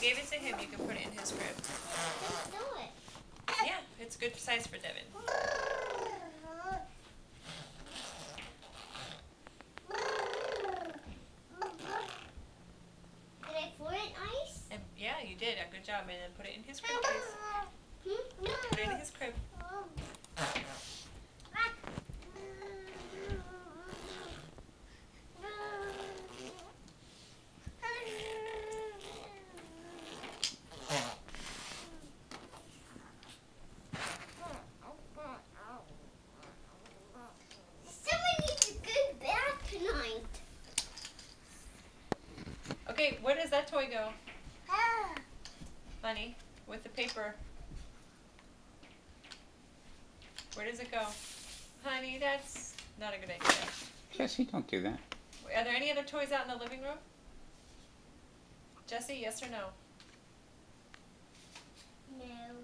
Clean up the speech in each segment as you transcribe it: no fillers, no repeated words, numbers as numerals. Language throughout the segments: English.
gave it to him. You can put it in his crib. Let's do it. Yeah, it's good size for Devin. Did I pour it nice? And yeah, you did a good job. And then put it in his crib, please. Put it in his crib. Someone needs a good bath tonight. Okay, where does that toy go? Honey, with the paper. Where does it go? Honey, that's not a good idea. Jesse, don't do that. Are there any other toys out in the living room? Jesse, yes or no? No.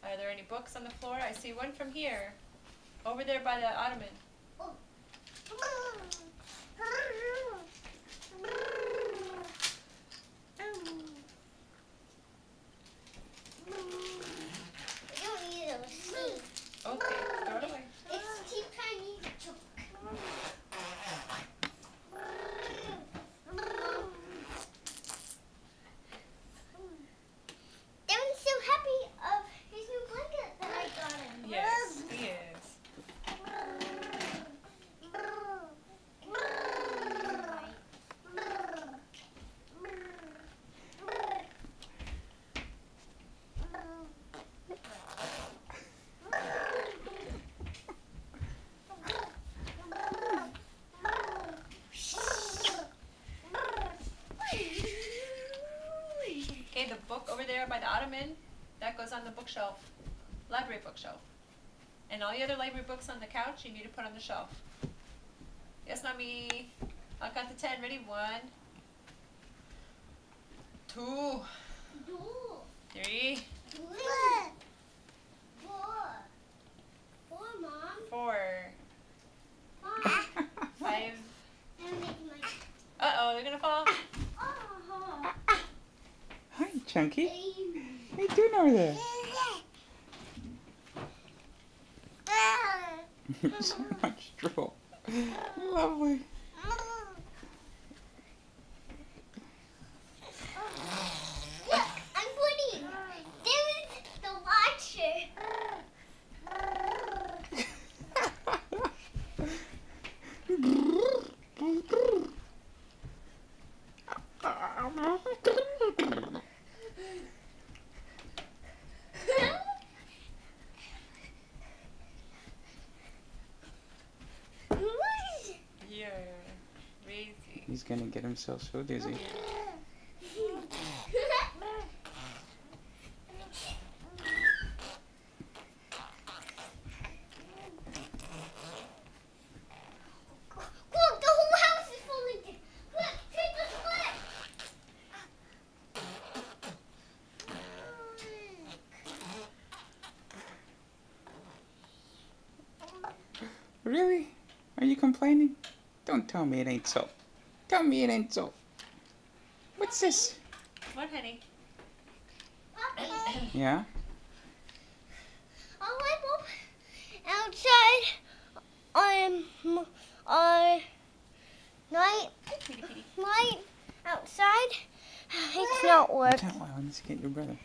Are there any books on the floor? I see one from here. Over there by the ottoman. Oh. We don't need a receipt. Okay, throw it away. It's too tiny to choke. Devin's so happy of his new blanket that I got him. Yes, he is. Okay, the book over there by the ottoman, that goes on the bookshelf. Library bookshelf. And all the other library books on the couch, you need to put on the shelf. Yes, Mommy. I'll count to 10. Ready? 1, 2, 3, 4, 5. Uh-oh, they're gonna fall. Hi, Chunky. What are you doing over there? So much drool. Lovely. I'm putting David's the watcher. Yeah, crazy. He's gonna get himself so dizzy. Look, the whole house is falling down. Look, take a flip. Really? Are you complaining? Don't tell me it ain't so. Tell me it ain't so. What's this? What, honey? Yeah? I went up outside on night outside. It's not working. Well, let's get your brother.